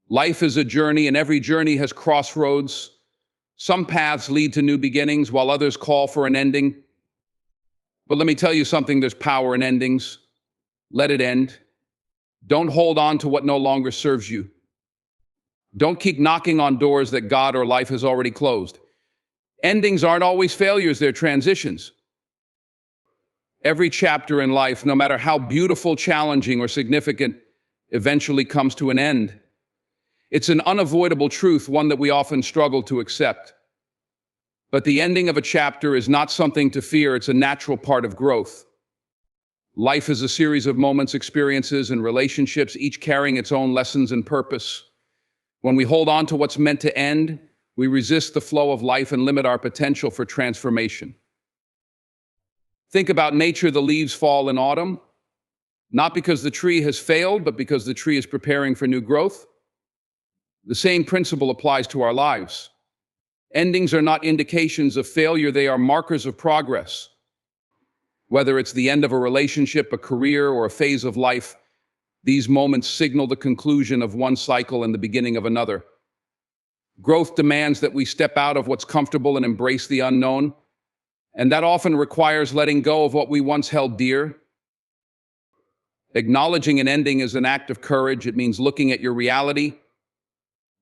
Life is a journey, and every journey has crossroads. Some paths lead to new beginnings, while others call for an ending. But let me tell you something, there's power in endings. Let it end. Don't hold on to what no longer serves you. Don't keep knocking on doors that God or life has already closed. Endings aren't always failures, they're transitions. Every chapter in life, no matter how beautiful, challenging, or significant, eventually comes to an end. It's an unavoidable truth, one that we often struggle to accept. But the ending of a chapter is not something to fear, it's a natural part of growth. Life is a series of moments, experiences, and relationships, each carrying its own lessons and purpose. When we hold on to what's meant to end, we resist the flow of life and limit our potential for transformation. Think about nature, the leaves fall in autumn, not because the tree has failed, but because the tree is preparing for new growth. The same principle applies to our lives. Endings are not indications of failure, they are markers of progress. Whether it's the end of a relationship, a career, or a phase of life, these moments signal the conclusion of one cycle and the beginning of another. Growth demands that we step out of what's comfortable and embrace the unknown, and that often requires letting go of what we once held dear. Acknowledging an ending is an act of courage. It means looking at your reality,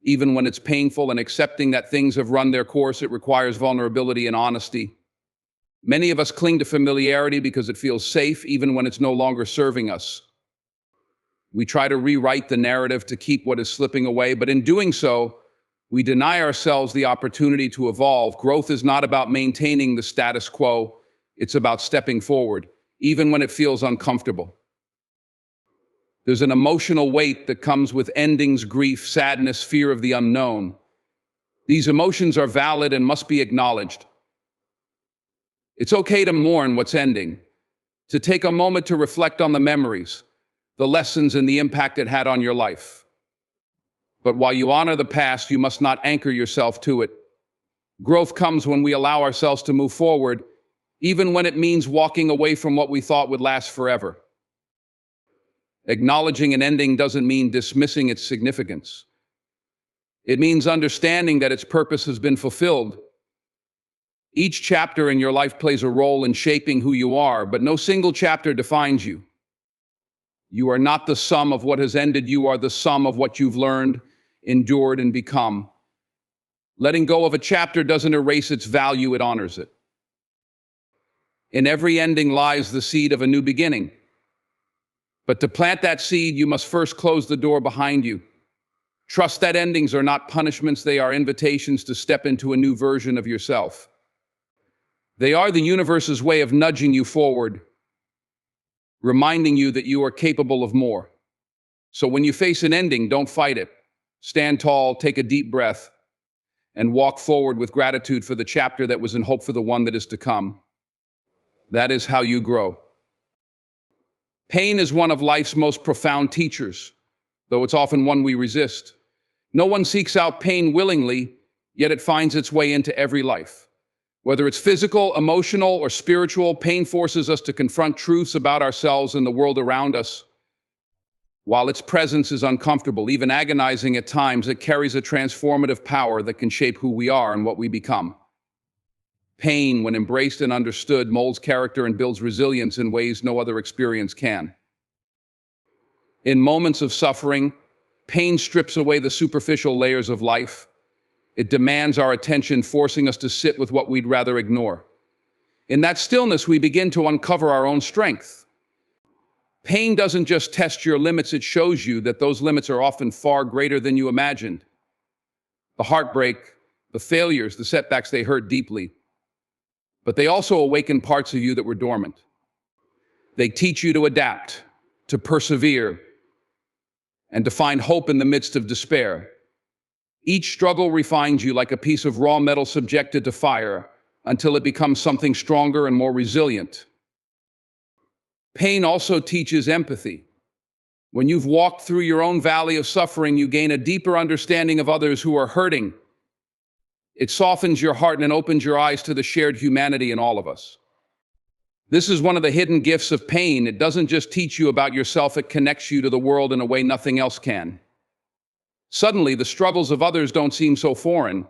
even when it's painful, and accepting that things have run their course. It requires vulnerability and honesty. Many of us cling to familiarity because it feels safe, even when it's no longer serving us. We try to rewrite the narrative to keep what is slipping away, but in doing so, we deny ourselves the opportunity to evolve. Growth is not about maintaining the status quo, it's about stepping forward, even when it feels uncomfortable. There's an emotional weight that comes with endings, grief, sadness, fear of the unknown. These emotions are valid and must be acknowledged. It's okay to mourn what's ending, to take a moment to reflect on the memories, the lessons, and the impact it had on your life. But while you honor the past, you must not anchor yourself to it. Growth comes when we allow ourselves to move forward, even when it means walking away from what we thought would last forever. Acknowledging an ending doesn't mean dismissing its significance. It means understanding that its purpose has been fulfilled. Each chapter in your life plays a role in shaping who you are, but no single chapter defines you. You are not the sum of what has ended, you are the sum of what you've learned, endured, and become. Letting go of a chapter doesn't erase its value, it honors it. In every ending lies the seed of a new beginning. But to plant that seed, you must first close the door behind you. Trust that endings are not punishments, they are invitations to step into a new version of yourself. They are the universe's way of nudging you forward, reminding you that you are capable of more. So when you face an ending, don't fight it. Stand tall, take a deep breath, and walk forward with gratitude for the chapter that was and hope for the one that is to come. That is how you grow. Pain is one of life's most profound teachers, though it's often one we resist. No one seeks out pain willingly, yet it finds its way into every life. Whether it's physical, emotional, or spiritual, pain forces us to confront truths about ourselves and the world around us. While its presence is uncomfortable, even agonizing at times, it carries a transformative power that can shape who we are and what we become. Pain, when embraced and understood, molds character and builds resilience in ways no other experience can. In moments of suffering, pain strips away the superficial layers of life. It demands our attention, forcing us to sit with what we'd rather ignore. In that stillness, we begin to uncover our own strength. Pain doesn't just test your limits, it shows you that those limits are often far greater than you imagined. The heartbreak, the failures, the setbacks, they hurt deeply. But they also awaken parts of you that were dormant. They teach you to adapt, to persevere, and to find hope in the midst of despair. Each struggle refines you like a piece of raw metal subjected to fire until it becomes something stronger and more resilient. Pain also teaches empathy. When you've walked through your own valley of suffering, you gain a deeper understanding of others who are hurting. It softens your heart and opens your eyes to the shared humanity in all of us. This is one of the hidden gifts of pain. It doesn't just teach you about yourself, it connects you to the world in a way nothing else can. Suddenly, the struggles of others don't seem so foreign.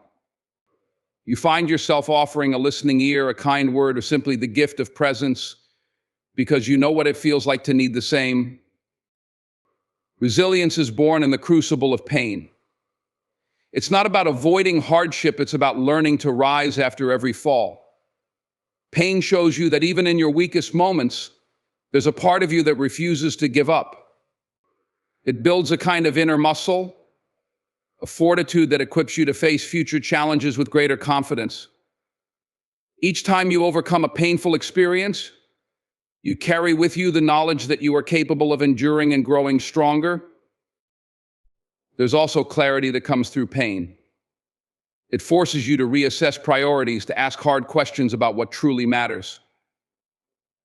You find yourself offering a listening ear, a kind word, or simply the gift of presence because you know what it feels like to need the same. Resilience is born in the crucible of pain. It's not about avoiding hardship, it's about learning to rise after every fall. Pain shows you that even in your weakest moments, there's a part of you that refuses to give up. It builds a kind of inner muscle, a fortitude that equips you to face future challenges with greater confidence. Each time you overcome a painful experience, you carry with you the knowledge that you are capable of enduring and growing stronger. There's also clarity that comes through pain. It forces you to reassess priorities, to ask hard questions about what truly matters.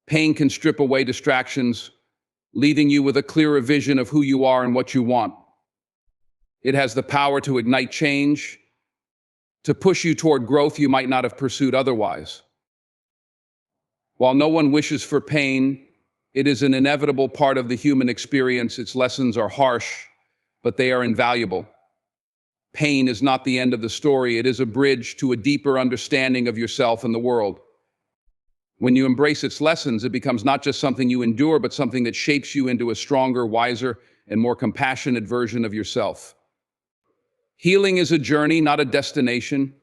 Pain can strip away distractions, leaving you with a clearer vision of who you are and what you want. It has the power to ignite change, to push you toward growth you might not have pursued otherwise. While no one wishes for pain, it is an inevitable part of the human experience. Its lessons are harsh, but they are invaluable. Pain is not the end of the story. It is a bridge to a deeper understanding of yourself and the world. When you embrace its lessons, it becomes not just something you endure, but something that shapes you into a stronger, wiser, and more compassionate version of yourself. Healing is a journey, not a destination.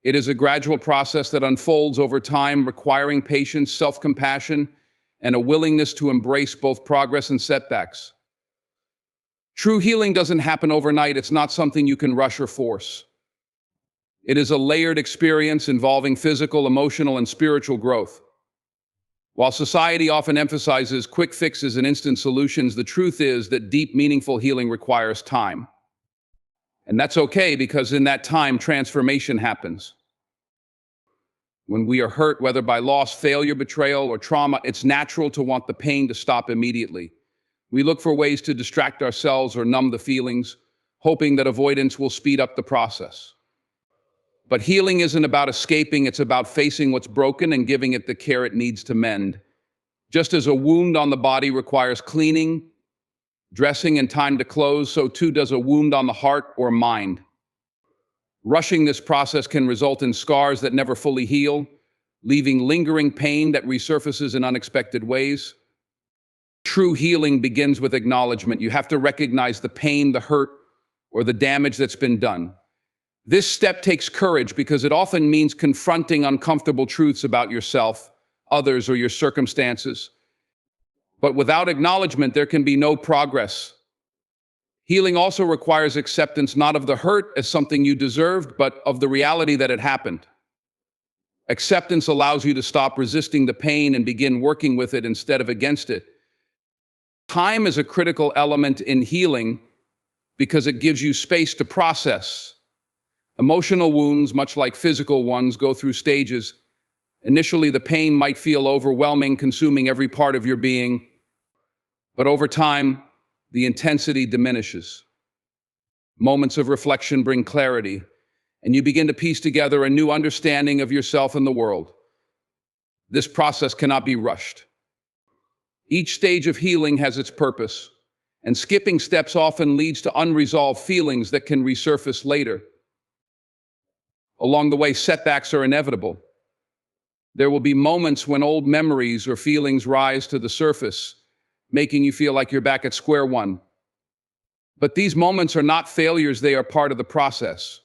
It is a gradual process that unfolds over time, requiring patience, self-compassion, and a willingness to embrace both progress and setbacks. True healing doesn't happen overnight. It's not something you can rush or force. It is a layered experience involving physical, emotional, and spiritual growth. While society often emphasizes quick fixes and instant solutions, the truth is that deep, meaningful healing requires time. And that's okay, because in that time, transformation happens. When we are hurt, whether by loss, failure, betrayal, or trauma, it's natural to want the pain to stop immediately. We look for ways to distract ourselves or numb the feelings, hoping that avoidance will speed up the process. But healing isn't about escaping, it's about facing what's broken and giving it the care it needs to mend. Just as a wound on the body requires cleaning, dressing, and time to close, so too does a wound on the heart or mind. Rushing this process can result in scars that never fully heal, leaving lingering pain that resurfaces in unexpected ways. True healing begins with acknowledgement. You have to recognize the pain, the hurt, or the damage that's been done. This step takes courage because it often means confronting uncomfortable truths about yourself, others, or your circumstances. But without acknowledgement, there can be no progress. Healing also requires acceptance, not of the hurt as something you deserved, but of the reality that it happened. Acceptance allows you to stop resisting the pain and begin working with it instead of against it. Time is a critical element in healing because it gives you space to process. Emotional wounds, much like physical ones, go through stages. Initially, the pain might feel overwhelming, consuming every part of your being. But over time, the intensity diminishes. Moments of reflection bring clarity, and you begin to piece together a new understanding of yourself and the world. This process cannot be rushed. Each stage of healing has its purpose, and skipping steps often leads to unresolved feelings that can resurface later. Along the way, setbacks are inevitable. There will be moments when old memories or feelings rise to the surface, making you feel like you're back at square one. But these moments are not failures, they are part of the process.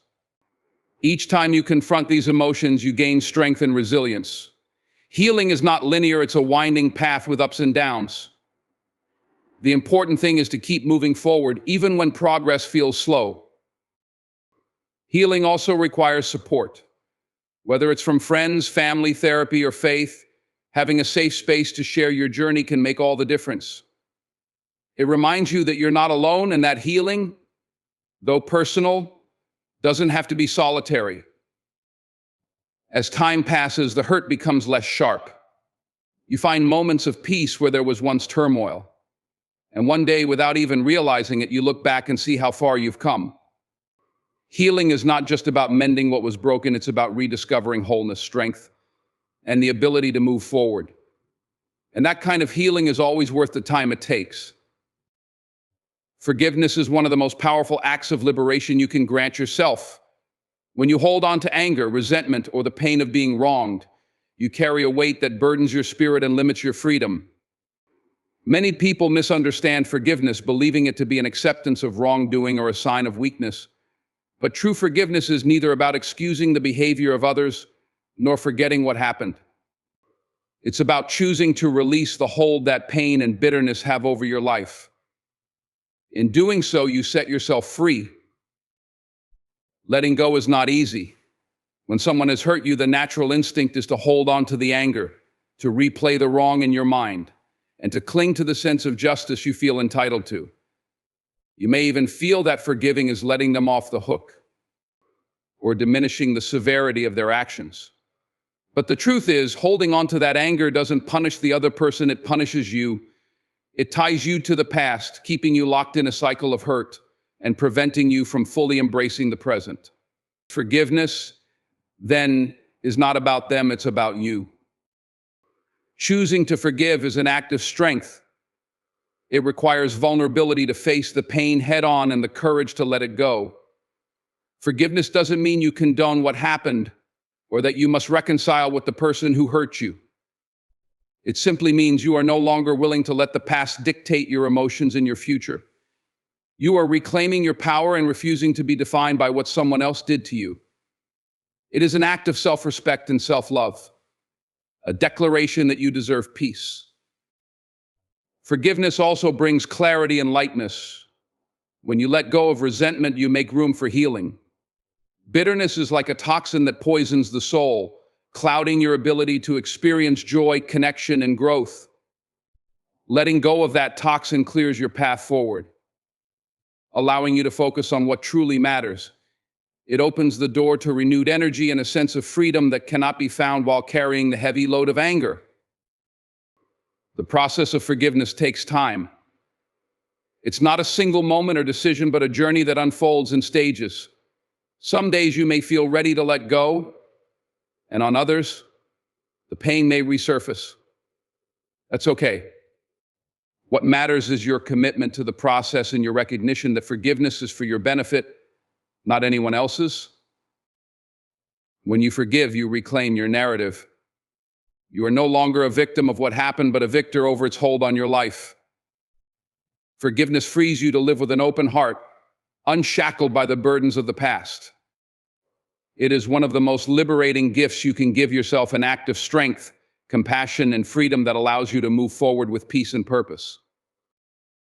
Each time you confront these emotions, you gain strength and resilience. Healing is not linear, it's a winding path with ups and downs. The important thing is to keep moving forward, even when progress feels slow. Healing also requires support. Whether it's from friends, family, therapy, or faith, having a safe space to share your journey can make all the difference. It reminds you that you're not alone and that healing, though personal, doesn't have to be solitary. As time passes, the hurt becomes less sharp. You find moments of peace where there was once turmoil. And one day, without even realizing it, you look back and see how far you've come. Healing is not just about mending what was broken, it's about rediscovering wholeness, strength, and the ability to move forward. And that kind of healing is always worth the time it takes. Forgiveness is one of the most powerful acts of liberation you can grant yourself. When you hold on to anger, resentment, or the pain of being wronged, you carry a weight that burdens your spirit and limits your freedom. Many people misunderstand forgiveness, believing it to be an acceptance of wrongdoing or a sign of weakness. But true forgiveness is neither about excusing the behavior of others nor forgetting what happened. It's about choosing to release the hold that pain and bitterness have over your life. In doing so, you set yourself free. Letting go is not easy. When someone has hurt you, the natural instinct is to hold on to the anger, to replay the wrong in your mind, and to cling to the sense of justice you feel entitled to. You may even feel that forgiving is letting them off the hook or diminishing the severity of their actions. But the truth is, holding on to that anger doesn't punish the other person, it punishes you. It ties you to the past, keeping you locked in a cycle of hurt and preventing you from fully embracing the present. Forgiveness, then, is not about them, it's about you. Choosing to forgive is an act of strength. It requires vulnerability to face the pain head-on and the courage to let it go. Forgiveness doesn't mean you condone what happened or that you must reconcile with the person who hurt you. It simply means you are no longer willing to let the past dictate your emotions and your future. You are reclaiming your power and refusing to be defined by what someone else did to you. It is an act of self-respect and self-love, a declaration that you deserve peace. Forgiveness also brings clarity and lightness. When you let go of resentment, you make room for healing. Bitterness is like a toxin that poisons the soul, clouding your ability to experience joy, connection, and growth. Letting go of that toxin clears your path forward, allowing you to focus on what truly matters. It opens the door to renewed energy and a sense of freedom that cannot be found while carrying the heavy load of anger. The process of forgiveness takes time. It's not a single moment or decision, but a journey that unfolds in stages. Some days you may feel ready to let go, and on others, the pain may resurface. That's okay. What matters is your commitment to the process and your recognition that forgiveness is for your benefit, not anyone else's. When you forgive, you reclaim your narrative. You are no longer a victim of what happened, but a victor over its hold on your life. Forgiveness frees you to live with an open heart, unshackled by the burdens of the past. It is one of the most liberating gifts you can give yourself, an act of strength, compassion, and freedom that allows you to move forward with peace and purpose.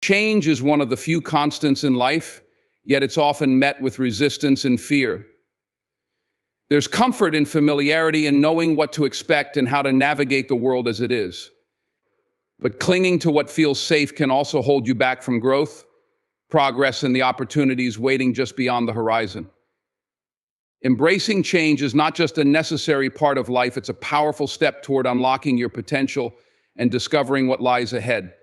Change is one of the few constants in life, yet it's often met with resistance and fear. There's comfort in familiarity and knowing what to expect and how to navigate the world as it is. But clinging to what feels safe can also hold you back from growth, progress, and the opportunities waiting just beyond the horizon. Embracing change is not just a necessary part of life, it's a powerful step toward unlocking your potential and discovering what lies ahead.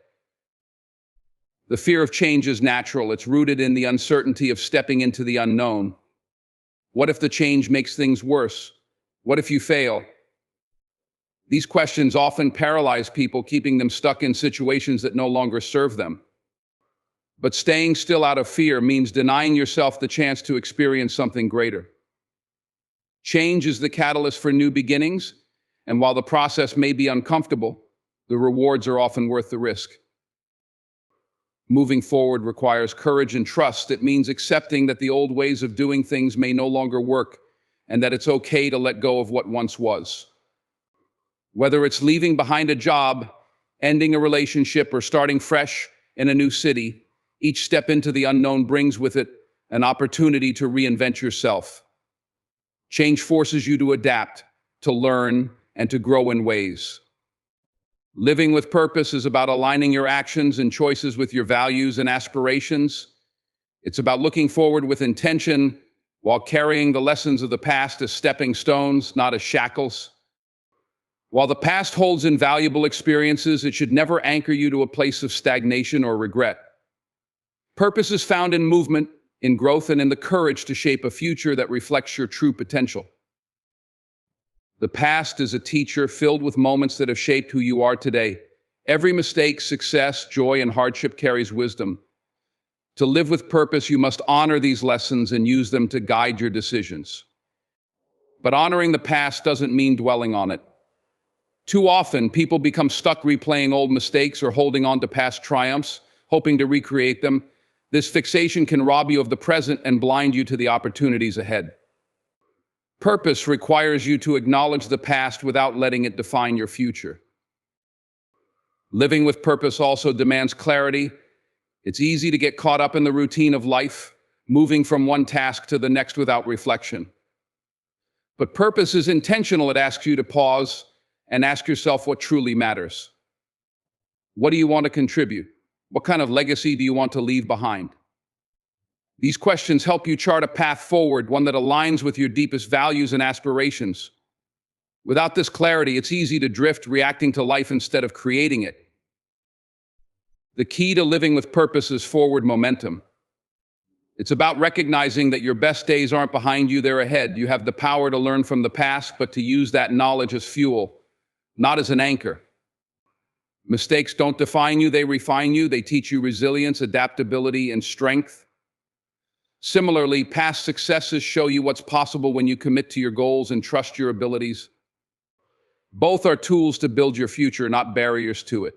The fear of change is natural. It's rooted in the uncertainty of stepping into the unknown. What if the change makes things worse? What if you fail? These questions often paralyze people, keeping them stuck in situations that no longer serve them. But staying still out of fear means denying yourself the chance to experience something greater. Change is the catalyst for new beginnings, and while the process may be uncomfortable, the rewards are often worth the risk. Moving forward requires courage and trust. It means accepting that the old ways of doing things may no longer work, and that it's okay to let go of what once was. Whether it's leaving behind a job, ending a relationship, or starting fresh in a new city, each step into the unknown brings with it an opportunity to reinvent yourself. Change forces you to adapt, to learn, and to grow in ways. Living with purpose is about aligning your actions and choices with your values and aspirations. It's about looking forward with intention while carrying the lessons of the past as stepping stones, not as shackles. While the past holds invaluable experiences, it should never anchor you to a place of stagnation or regret. Purpose is found in movement, in growth, and in the courage to shape a future that reflects your true potential. The past is a teacher filled with moments that have shaped who you are today. Every mistake, success, joy, and hardship carries wisdom. To live with purpose, you must honor these lessons and use them to guide your decisions. But honoring the past doesn't mean dwelling on it. Too often, people become stuck replaying old mistakes or holding on to past triumphs, hoping to recreate them. This fixation can rob you of the present and blind you to the opportunities ahead. Purpose requires you to acknowledge the past without letting it define your future. Living with purpose also demands clarity. It's easy to get caught up in the routine of life, moving from one task to the next without reflection. But purpose is intentional. It asks you to pause and ask yourself what truly matters. What do you want to contribute? What kind of legacy do you want to leave behind? These questions help you chart a path forward, one that aligns with your deepest values and aspirations. Without this clarity, it's easy to drift, reacting to life instead of creating it. The key to living with purpose is forward momentum. It's about recognizing that your best days aren't behind you, they're ahead. You have the power to learn from the past, but to use that knowledge as fuel, not as an anchor. Mistakes don't define you, they refine you. They teach you resilience, adaptability, and strength. Similarly, past successes show you what's possible when you commit to your goals and trust your abilities. Both are tools to build your future, not barriers to it.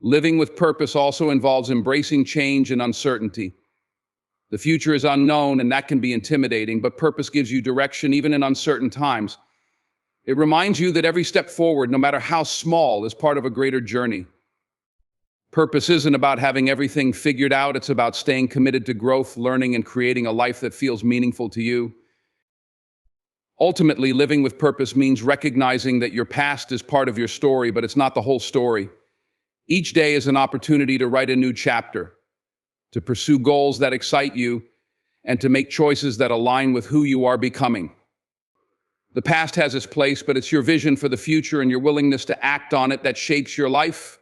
Living with purpose also involves embracing change and uncertainty. The future is unknown, and that can be intimidating, but purpose gives you direction even in uncertain times. It reminds you that every step forward, no matter how small, is part of a greater journey. Purpose isn't about having everything figured out. It's about staying committed to growth, learning, and creating a life that feels meaningful to you. Ultimately, living with purpose means recognizing that your past is part of your story, but it's not the whole story. Each day is an opportunity to write a new chapter, to pursue goals that excite you, and to make choices that align with who you are becoming. The past has its place, but it's your vision for the future and your willingness to act on it that shapes your life.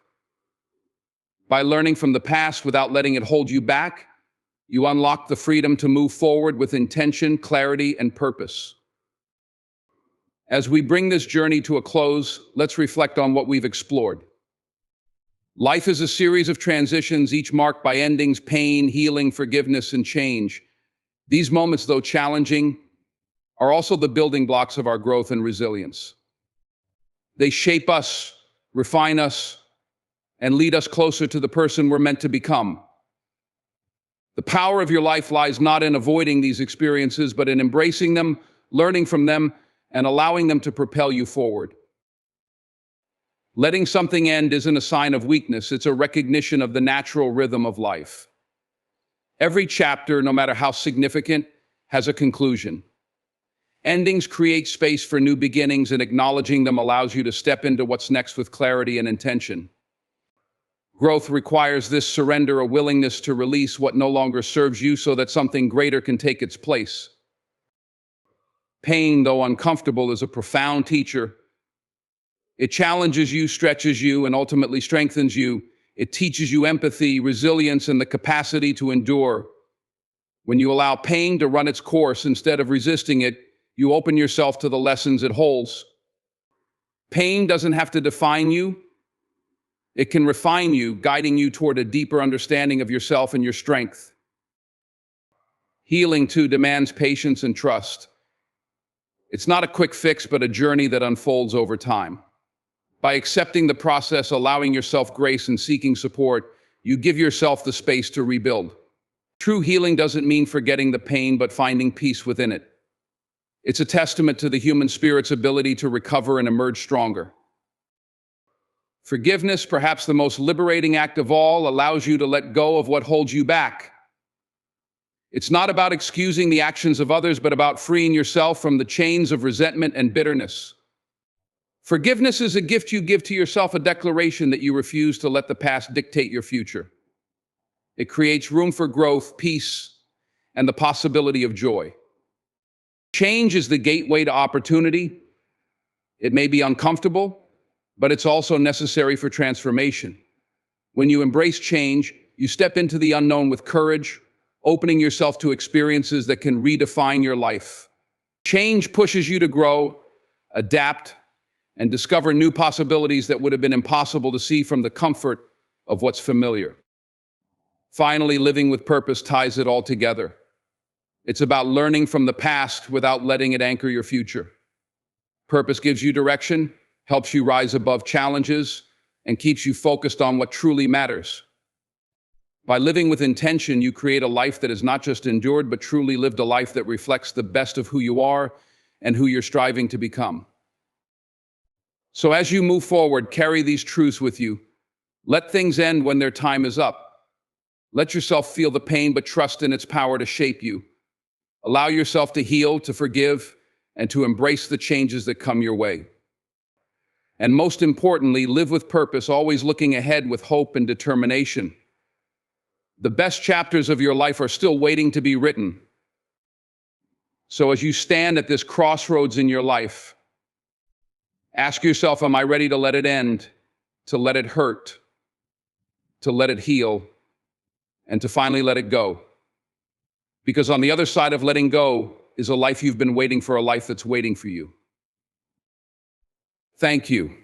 By learning from the past without letting it hold you back, you unlock the freedom to move forward with intention, clarity, and purpose. As we bring this journey to a close, let's reflect on what we've explored. Life is a series of transitions, each marked by endings, pain, healing, forgiveness, and change. These moments, though challenging, are also the building blocks of our growth and resilience. They shape us, refine us, and lead us closer to the person we're meant to become. The power of your life lies not in avoiding these experiences, but in embracing them, learning from them, and allowing them to propel you forward. Letting something end isn't a sign of weakness, it's a recognition of the natural rhythm of life. Every chapter, no matter how significant, has a conclusion. Endings create space for new beginnings, and acknowledging them allows you to step into what's next with clarity and intention. Growth requires this surrender, a willingness to release what no longer serves you so that something greater can take its place. Pain, though uncomfortable, is a profound teacher. It challenges you, stretches you, and ultimately strengthens you. It teaches you empathy, resilience, and the capacity to endure. When you allow pain to run its course instead of resisting it, you open yourself to the lessons it holds. Pain doesn't have to define you. It can refine you, guiding you toward a deeper understanding of yourself and your strength. Healing, too, demands patience and trust. It's not a quick fix, but a journey that unfolds over time. By accepting the process, allowing yourself grace, and seeking support, you give yourself the space to rebuild. True healing doesn't mean forgetting the pain, but finding peace within it. It's a testament to the human spirit's ability to recover and emerge stronger. Forgiveness, perhaps the most liberating act of all, allows you to let go of what holds you back. It's not about excusing the actions of others, but about freeing yourself from the chains of resentment and bitterness. Forgiveness is a gift you give to yourself, a declaration that you refuse to let the past dictate your future. It creates room for growth, peace, and the possibility of joy. Change is the gateway to opportunity. It may be uncomfortable, but it's also necessary for transformation. When you embrace change, you step into the unknown with courage, opening yourself to experiences that can redefine your life. Change pushes you to grow, adapt, and discover new possibilities that would have been impossible to see from the comfort of what's familiar. Finally, living with purpose ties it all together. It's about learning from the past without letting it anchor your future. Purpose gives you direction, helps you rise above challenges, and keeps you focused on what truly matters. By living with intention, you create a life that is not just endured, but truly lived, a life that reflects the best of who you are and who you're striving to become. So as you move forward, carry these truths with you. Let things end when their time is up. Let yourself feel the pain, but trust in its power to shape you. Allow yourself to heal, to forgive, and to embrace the changes that come your way. And most importantly, live with purpose, always looking ahead with hope and determination. The best chapters of your life are still waiting to be written. So as you stand at this crossroads in your life, ask yourself, am I ready to let it end, to let it hurt, to let it heal, and to finally let it go? Because on the other side of letting go is a life you've been waiting for, a life that's waiting for you. Thank you.